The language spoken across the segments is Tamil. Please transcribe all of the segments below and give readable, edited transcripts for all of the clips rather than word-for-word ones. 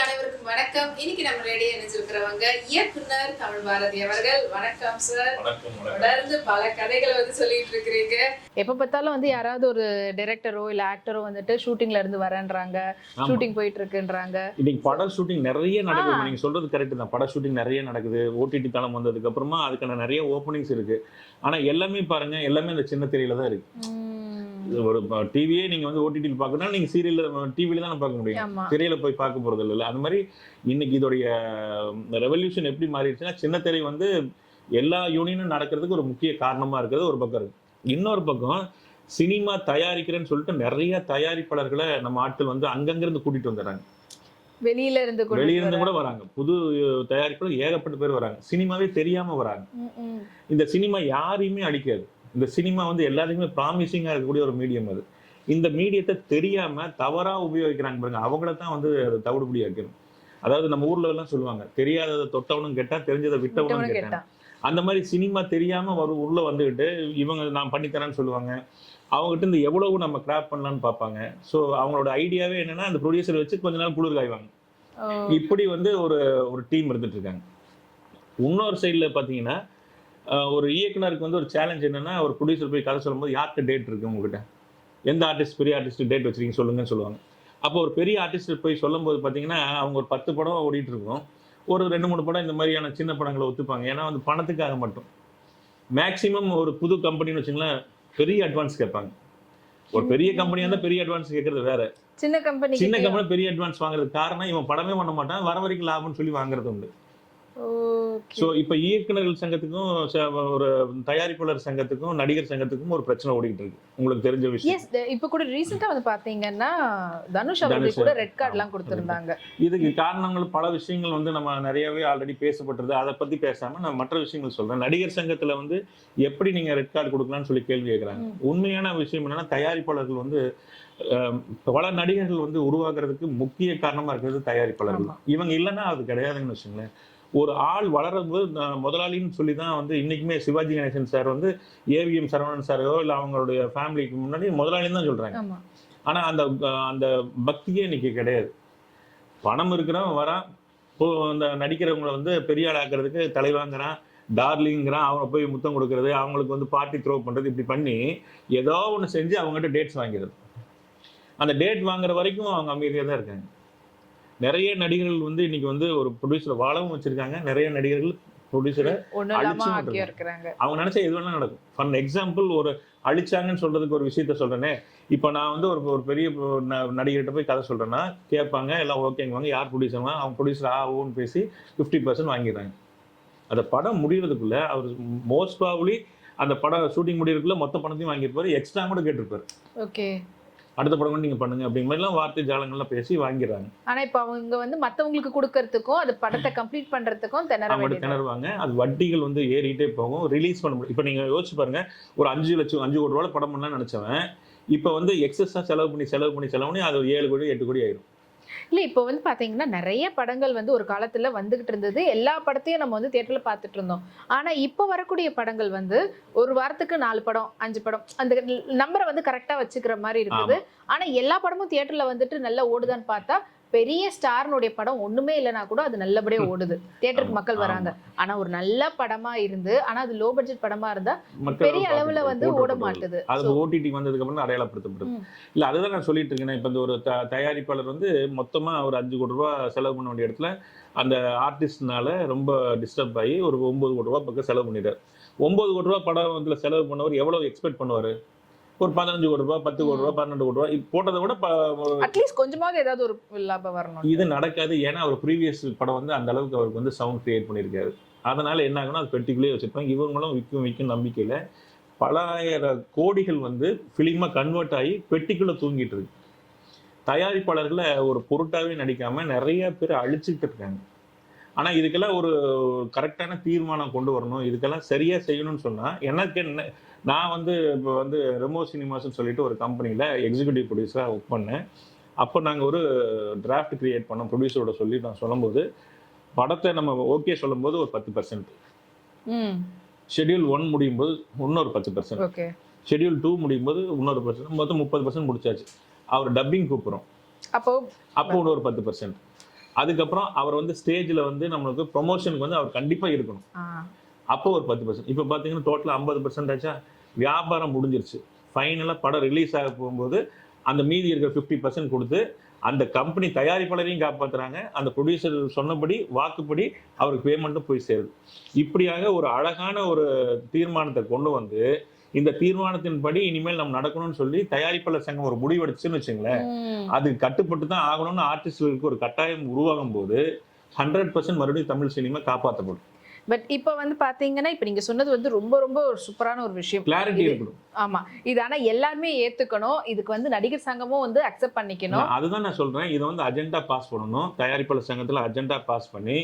அனைவருக்கும் வணக்கம். இன்னைக்கு நம்ம ரேடியோ நினைச்சிருக்கிறவங்க இயக்குனர் தமிழ் பாரதி அவர்கள். வணக்கம் சார். தொடர்ந்து பல கதைகளை சொல்லிட்டு இருக்கிறீங்க. எப்ப பார்த்தாலும் யாராவது ஒரு டைரக்டரோ இல்ல ஆக்டரோ ஷூட்டிங்ல இருந்து வரேன்றாங்க, ஷூட்டிங் போயிட்டு இருக்குன்றாங்க. இன்னைக்கு பட ஷூட்டிங் நிறைய நடக்குது. நீங்க சொல்றது கரெக்ட் தான். பட ஷூட்டிங் நிறைய நடக்குது. ஓடிடி தளம் வந்ததுக்கு அப்புறமா அதுக்கான நிறைய ஓப்பனிங்ஸ் இருக்கு. ஆனா எல்லாமே பாருங்க, எல்லாமே இந்த சின்ன திரையில தான் இருக்கு. ஒரு டிவியே நீங்க ஓடிடியில் பார்க்கணும்னா நீங்க சீரியல்ல டிவில தான் பார்க்க முடியும், திரையில போய் பார்க்க போறது இல்லை. அந்த மாதிரி இன்னைக்கு இதோடைய ரெவல்யூஷன் எப்படி மாறிடுச்சுன்னா, சின்ன திரை எல்லா யூனியனும் நடக்கிறதுக்கு ஒரு முக்கிய காரணமா இருக்கிறது ஒரு பக்கம் இருக்கு. இன்னொரு பக்கம் சினிமா தயாரிக்கிறேன்னு சொல்லிட்டு நிறைய தயாரிப்பாளர்களை நம்ம ஆட்கள் அங்கங்கிருந்து கூட்டிட்டு வந்துடுறாங்க. வெளியில இருந்து கூட வராங்க. புது தயாரிப்பாளர் ஏகப்பட்ட பேர் வராங்க. சினிமாவே தெரியாம வராங்க. இந்த சினிமா யாரையுமே அடிக்காது. இந்த சினிமா எல்லாருக்குமே ப்ராமிசிங்கா இருக்கக்கூடிய ஒரு மீடியம். அது இந்த மீடியத்தை தெரியாம தவறா உபயோகிக்கிறாங்க பாருங்க. அவங்கள தான் தவிடுபடி வைக்கணும். அதாவது நம்ம ஊர்ல எல்லாம் சொல்லுவாங்க, தெரியாததை தொட்டவனும் கேட்டா தெரிஞ்சதை விட்டவனும் கேட்டான். அந்த மாதிரி சினிமா தெரியாம உள்ள வந்துகிட்டு இவங்க நான் பண்ணித்தரேன்னு சொல்லுவாங்க. அவங்ககிட்ட இருந்து எவ்வளவு நம்ம கிராப் பண்ணலாம்னு பார்ப்பாங்க. ஸோ அவங்களோட ஐடியாவே என்னன்னா, அந்த ப்ரொடியூசர் வச்சு கொஞ்ச நாள் குளிர் காய்வாங்க. இப்படி ஒரு டீம் இருந்துட்டு இருக்காங்க. இன்னொரு சைட்ல பாத்தீங்கன்னா, ஒரு இயக்குனருக்கு ஒரு சேலஞ்ச் என்னன்னா, ஒரு ப்ரொடியூசர் போய் கதை சொல்லும்போது யார்கிட்ட டேட் இருக்கு உங்ககிட்ட, எந்த ஆர்டிஸ்ட் பெரிய ஆர்டிஸ்ட் டேட் வச்சிருக்கீங்க சொல்லுங்கன்னு சொல்லுவாங்க. அப்போ ஒரு பெரிய ஆர்டிஸ்ட் போய் சொல்லும் போது பார்த்தீங்கன்னா, அவங்க ஒரு 10 படம் ஓடிட்டு இருக்கும். ஒரு 2-3 படம் இந்த மாதிரியான சின்ன படங்களை ஒத்துப்பாங்க. ஏன்னா பணத்துக்காக மட்டும். மேக்சிமம் ஒரு புது கம்பெனின்னு வச்சுங்களேன், பெரிய அட்வான்ஸ் கேட்பாங்க. ஒரு பெரிய கம்பெனியா இருந்தால் பெரிய அட்வான்ஸ் கேட்கறது வேற. சின்ன கம்பெனி பெரிய அட்வான்ஸ் வாங்குறது காரணம், இவன் படமே பண்ண மாட்டான், வர வரைக்கும் லாபம்னு சொல்லி வாங்குறது உண்டு. ஸோ இப்போ இயக்குநர்கள் சங்கத்துக்கும் ஒரு தயாரிப்பாளர் சங்கத்துக்கும் நடிகர் சங்கத்துக்கும் ஒரு பிரச்சனை ஓடிட்டு இருக்கு, உங்களுக்கு தெரிஞ்ச விஷயம். இப்போ கூட ரீசெண்டா பாத்தீங்கன்னா, தனுஷ் அவர்களுக்கு கூட ரெட் கார்டு எல்லாம் கொடுத்திருந்தாங்க. இதுக்கு காரணங்கள் பல விஷயங்கள் நம்ம நிறையவே ஆல்ரெடி பேசப்பட்டது. அதை பத்தி பேசாம நான் மற்ற விஷயங்கள் சொல்றேன். நடிகர் சங்கத்துல எப்படி நீங்க ரெட் கார்டு கொடுக்கலாம்னு சொல்லி கேள்வி கேட்கறாங்க. உண்மையான விஷயம் என்னன்னா, தயாரிப்பாளர்கள் பல நடிகர்கள் உருவாக்குறதுக்கு முக்கிய காரணமா இருக்கிறது தயாரிப்பாளர்கள். இவங்க இல்லைன்னா அது கிடையாதுன்னு வச்சுங்களேன். ஒரு ஆள் வளரும்போது முதலாளின்னு சொல்லி தான் இன்னைக்குமே சிவாஜி கணேசன் சார் ஏவிஎம் சரவணன் சாரோ இல்லை அவங்களுடைய ஃபேமிலிக்கு முன்னாடி முதலாளின்னு தான் சொல்றாங்க. ஆனா அந்த பக்தியே இன்னைக்கு கிடையாது. பணம் இருக்கிறவன் வரான், அந்த நடிக்கிறவங்களை பெரிய ஆள் ஆக்குறதுக்கு தலைவாங்கிறான், டார்லிங்கிறான், அவங்க போய் முத்தம் கொடுக்கறது, அவங்களுக்கு பார்ட்டி த்ரோ பண்றது, இப்படி பண்ணி ஏதோ ஒன்று செஞ்சு அவங்ககிட்ட டேட்ஸ் வாங்கிறது. அந்த டேட் வாங்குற வரைக்கும் அவங்க அமைதியாக தான் இருக்காங்க. நிறைய நடிகர்கள் இன்னைக்கு ஒரு ப்ரொடியூசரை வாழவும் வச்சிருக்காங்க. நிறைய நடிகர்கள் ப்ரொடியூசரை இருக்காங்க. அவங்க நினைச்சா எது வேணா நடக்கும். ஃபார் எக்ஸாம்பிள், ஒரு அழிச்சாங்கன்னு சொல்றதுக்கு ஒரு விஷயத்த சொல்றேனே. இப்போ நான் ஒரு பெரிய நடிகர்கிட்ட போய் கதை சொல்றேன்னா கேட்பாங்க, எல்லாம் ஓகேங்குவாங்க. யார் ப்ரொடியூசர், அவங்க ப்ரொடியூசர் ஆகும்னு பேசி 50% வாங்கிடுறாங்க. அந்த படம் முடிகிறதுக்குள்ள அவர் மோஸ்ட் ப்ராபபிலி அந்த படம் ஷூட்டிங் முடிகிறதுக்குள்ள மொத்த பணத்தையும் வாங்கியிருப்பாரு, எக்ஸ்ட்ரா கூட கேட்டிருப்பாரு. ஓகே, அடுத்த படம் நீங்க பண்ணுங்க அப்படிங்கிற மாதிரிலாம் வார்த்தை ஜாலங்கள்லாம் பேசி வாங்கிடுறாங்க. ஆனா இப்ப அவங்க மத்தவங்களுக்கு கொடுக்கறதுக்கும் அது படத்தை கம்ப்ளீட் பண்றதுக்கும் திணறுவாங்க. அது வட்டிகள் ஏறிட்டே போகும், ரிலீஸ் பண்ண முடியும். இப்ப நீங்க யோசிச்சு பாருங்க, ஒரு 5 கோடி ரூபாய் படம் பண்ணலாம் நினைச்சவன் இப்ப எக்ஸஸா செலவு பண்ணி அது 7 கோடி 8 கோடி ஆயிரும். இல்ல இப்போ பாத்தீங்கன்னா, நிறைய படங்கள் ஒரு காலத்துல வந்துகிட்டு இருந்தது. எல்லா படத்தையும் நம்ம தியேட்டர்ல பாத்துட்டு இருந்தோம். ஆனா இப்ப வரக்கூடிய படங்கள் ஒரு வாரத்துக்கு 4 படம் 5 படம் அந்த நம்பரை கரெக்டா வச்சுக்கிற மாதிரி இருக்குது. ஆனா எல்லா படமும் தியேட்டர்ல நல்லா ஓடுதான்னு பார்த்தா, பெரிய ஸ்டார்னுடைய படம் ஒண்ணுமே இல்லைன்னா கூட அது நல்லபடியா ஓடுது, தியேட்டருக்கு மக்கள் வராங்க. ஆனா ஒரு நல்ல படமா இருந்து, ஆனா அது லோ பட்ஜெட் படமா இருந்தா பெரிய அளவுல ஓட மாட்டுது. அது ஓடிடி வந்ததுக்கு அப்புறம் அடையாளப்படுத்தப்படுது. இல்ல, அதுதான் நான் சொல்லிட்டு இருக்கேன். இப்ப ஒரு தயாரிப்பாளர் மொத்தமா ஒரு 5 கோடி ரூபாய் செலவு பண்ண வேண்டிய இடத்துல அந்த ஆர்டிஸ்ட்னால ரொம்ப டிஸ்டர்ப் ஆகி ஒரு 9 கோடி ரூபாய் பக்கம் செலவு பண்ணிட்டாரு. 9 கோடி ரூபாய் படம் செலவு பண்ணவர் எவ்வளவு எக்ஸ்பெக்ட் பண்ணுவாரு? ஒரு 15 கோடி ரூபாய், 10 கோடி ரூபாய், 12 கோடி ரூபாய் போட்டதை விட அட்லீஸ்ட் கொஞ்சமாவது ஏதாவது ஒரு லாபம் வரணும். இது நடக்காது. ஏன்னா அவர் ப்ரீவியஸ் படம் அந்த அளவுக்கு அவருக்கு சவுண்ட் கிரியேட் பண்ணியிருக்காரு. அதனால என்ன ஆகுனா, அது பெட்டிக்குள்ளேயே வச்சிருப்பாங்க. இவங்களும் விற்கும் நம்பிக்கையில பலாயிரம் கோடிகள் ஃபிலிமா கன்வெர்ட் ஆகி பெட்டிக்குள்ள தூங்கிட்டு இருக்கு. தயாரிப்பாளர்களை ஒரு பொருட்டாவே நடிக்காம நிறைய பேர் அழிச்சுட்டு இருக்காங்க. ஆனா இதுக்கெல்லாம் ஒரு கரெக்டான தீர்மானம் கொண்டு வரணும், இதுக்கெல்லாம் சரியா செய்யணும்னு சொன்னா, எனக்கு என்ன, நான் இப்போ ரெமோ சினிமாஸ்ன்னு சொல்லிட்டு ஒரு கம்பெனியில் எக்ஸிக்யூட்டிவ் ப்ரொடியூசராக ஒர்க் பண்ணேன். அப்போ நாங்கள் ஒரு டிராஃப்ட் கிரியேட் பண்ணோம் ப்ரொடியூசரோட சொல்லி. நான் சொல்லும்போது படத்தை நம்ம ஓகே சொல்லும்போது ஒரு 10%, ஷெட்யூல் 1 முடியும் போது இன்னொரு 10%, ஷெட்யூல் 2 முடியும் போது இன்னொரு 10%, மொத்தம் 30% முடிச்சாச்சு. அவர் டப்பிங் கூப்பிட்றோம், அப்போ இன்னொரு 10%. அதுக்கப்புறம் அவர் வந்து ஸ்டேஜ்ல வந்து நம்மளுக்கு ப்ரொமோஷனுக்கு வந்து அவர் கண்டிப்பா இருக்கணும். அப்போ ஒரு 10%. இப்போ பார்த்தீங்கன்னா டோட்டலாக 50% ஆச்சா, வியாபாரம் முடிஞ்சிருச்சு. ஃபைனலாக படம் ரிலீஸ் ஆக போகும்போது அந்த மீதி இருக்கிற 50% கொடுத்து அந்த கம்பெனி தயாரிப்பாளரையும் காப்பாற்றுறாங்க, அந்த ப்ரொடியூசர் சொன்னபடி வாக்குப்படி அவருக்கு பேமெண்ட்டும் போய் சேருது. இப்படியாக ஒரு அழகான ஒரு தீர்மானத்தை கொண்டு வந்து இந்த தீர்மானத்தின்படி இனிமேல் நம்ம நடக்கணும்னு சொல்லி தயாரிப்பாளர் சங்கம் ஒரு முடிவெடுச்சுன்னு வச்சுங்களேன், அது கட்டுப்பட்டு தான் ஆகணும்னு ஆர்டிஸ்டுகளுக்கு ஒரு கட்டாயம் உருவாகும் போது 100% மறுபடியும் தமிழ் சினிமா காப்பாற்றப்படும். பட் இப்ப வந்து பாத்தீங்கன்னா இப்ப நீங்க சொன்னது வந்து ரொம்ப ரொம்ப ஒரு சூப்பரான ஒரு விஷயம். கிளாரிட்டி இருக்கணும். ஆமா, இது ஆனா எல்லாருமே ஏத்துக்கணும். இதுக்கு வந்து நடிகர் சங்கமும் வந்து அக்செப்ட் பண்ணிக்கணும். அதுதான் நான் சொல்றேன். இதை வந்து அஜெண்டா பாஸ் பண்ணணும். தயாரிப்பாளர் சங்கத்துல அஜெண்டா பாஸ் பண்ணி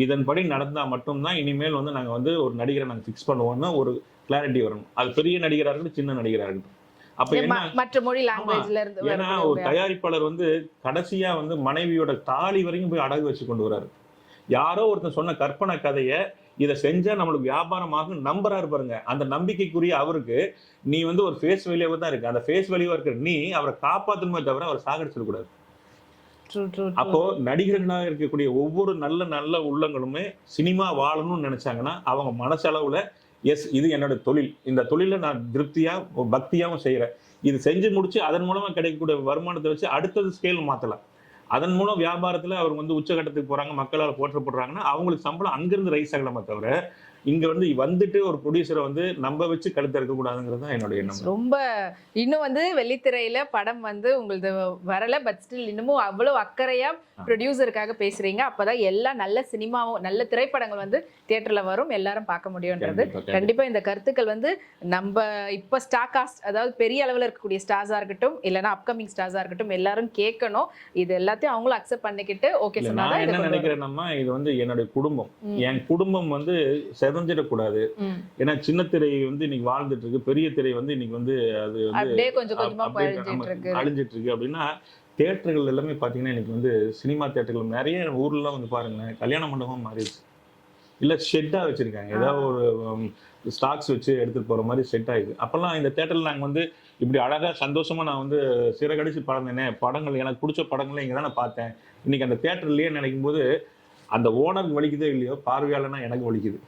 இதன்படி நடந்தா மட்டும்தான் இனிமேல் வந்து நாங்க வந்து ஒரு நடிகரை நாங்க ஃபிக்ஸ் பண்ணுவோம்னு ஒரு கிளாரிட்டி வரணும். அது பெரிய நடிகரா இருக்கட்டும், சின்ன நடிகரா இருக்கட்டும். அப்ப என்ன மற்ற மொழி லாங்குவேஜ்ல இருந்து ஏன்னா ஒரு தயாரிப்பாளர் வந்து கடைசியா வந்து மனைவியோட தாலி வரைக்கும் போய் அடகு வச்சு கொண்டு வராரு. யாரோ ஒருத்தன் சொன்ன கற்பனை கதையை இதை செஞ்சா நம்மளுக்கு வியாபாரமாக நம்புறாரு பாருங்க. அந்த நம்பிக்கைக்குரிய அவருக்கு நீ வந்து ஒரு ஃபேஸ் வேல்யூவா தான் இருக்கு. அந்த ஃபேஸ் வேல்யூவா இருக்கிற நீ அவரை காப்பாற்றணுமே தவிர அவரை சாகடிச்சிடக்கூடாது. அப்போ நடிகர்களாக இருக்கக்கூடிய ஒவ்வொரு நல்ல நல்ல உள்ளங்களுமே சினிமா வாழணும்னு நினைச்சாங்கன்னா அவங்க மனசளவுல எஸ் இது என்னோட தொழில், இந்த தொழில நான் திருப்தியா பக்தியாவும் செய்யறேன், இது செஞ்சு முடிச்சு அதன் மூலமா கிடைக்கக்கூடிய வருமானத்தை வச்சு அடுத்தது ஸ்கேல் மாத்தலாம். அதன் மூலம் வியாபாரத்துல அவர் வந்து உச்சகட்டத்துக்கு போறாங்க, மக்களால் போற்றப்படுறாங்கன்னா அவங்களுக்கு சம்பளம் அங்கிருந்து ரைஸ் ஆகலாமே தவிர இங்க வந்து வந்துட்டு ஒரு ப்ரொடியூசரை வந்து நம்ப வச்சு கழுத்த இருக்க கூடாதுங்கிறது தான் என்னோட எண்ணம். ரொம்ப இன்னும் வந்து வெள்ளித்திரையில படம் வந்து உங்களது வரல, பட் ஸ்டில் இன்னமும் அவ்வளவு அக்கறையா ப்ரொடியூசருக்காக பேசுறீங்க. அப்பதான் எல்லா நல்ல சினிமாவும் நல்ல திரைப்படங்கள் வந்து தியேட்டர்ல வரும், எல்லாரும் பார்க்க முடியும்ன்றது. கண்டிப்பா இந்த கருத்துக்கள் வந்து நம்ம இப்ப ஸ்டார் காஸ்ட், அதாவது பெரிய அளவில் இருக்கக்கூடிய ஸ்டார்ஸா இருக்கட்டும் இல்லைன்னா அப்கமிங் ஸ்டார்ஸா இருக்கட்டும் எல்லாரும் கேட்கணும். இது எல்லாத்தையும் அவங்களும் அக்செப்ட் பண்ணிக்கிட்டு ஓகே சொன்னா. நான் என்ன நினைக்கிறேன்னா இது வந்து என்னுடைய குடும்பம், என் குடும்பம் வந்து செதஞ்சிடக்கூடாது. ஏன்னா சின்ன திரை வந்து இன்னைக்கு வாழ்ந்துட்டு இருக்கு, பெரிய திரை வந்து இன்னைக்கு வந்து அது வந்து கொஞ்சம் கொஞ்சமா அழிஞ்சிட்டு இருக்கு. அப்படின்னா தியேட்டர்கள் எல்லாமே பாத்தீங்கன்னா இன்னைக்கு வந்து சினிமா தியேட்டர்கள் நிறைய ஊர்ல வந்து பாருங்க கல்யாண மண்டபம் மாறிடுச்சு, இல்ல ஷெட்டா வச்சிருக்காங்க, ஏதாவது ஒரு ஸ்டாக்ஸ் வச்சு எடுத்துட்டு போற மாதிரி செட் ஆயிடுது. அப்பெல்லாம் இந்த தியேட்டர்ல நாங்க வந்து இப்படி அழகா சந்தோஷமா நான் வந்து சிறகடிச்சு பறந்தேனே, படங்கள் எனக்கு பிடிச்ச படங்களை இங்க தான் பார்த்தேன். இன்னைக்கு அந்த தியேட்டர்லயே நினைக்கும் போது அந்த ஓனருக்கு வலிக்குதோ இல்லையோ, பார்வையாளனா எனக்கு வலிக்குது.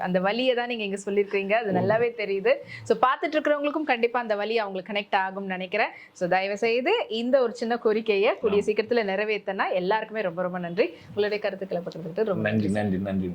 அந்த வலியை தான் நீங்க இங்க சொல்லியிருக்கீங்க, அது நல்லாவே தெரியுது. ஸோ பார்த்துட்டு இருக்கிறவங்களுக்கும் கண்டிப்பா அந்த வலி அவங்களுக்கு கனெக்ட் ஆகும்னு நினைக்கிறேன். ஸோ தயவு செய்து இந்த ஒரு சின்ன கோரிக்கையை கூடிய சீக்கிரத்துல நிறைவேற்றினா எல்லாருக்குமே ரொம்ப ரொம்ப நன்றி. உங்களுடைய கருத்துக்களை பகிர்ந்துட்டு ரொம்ப நன்றி.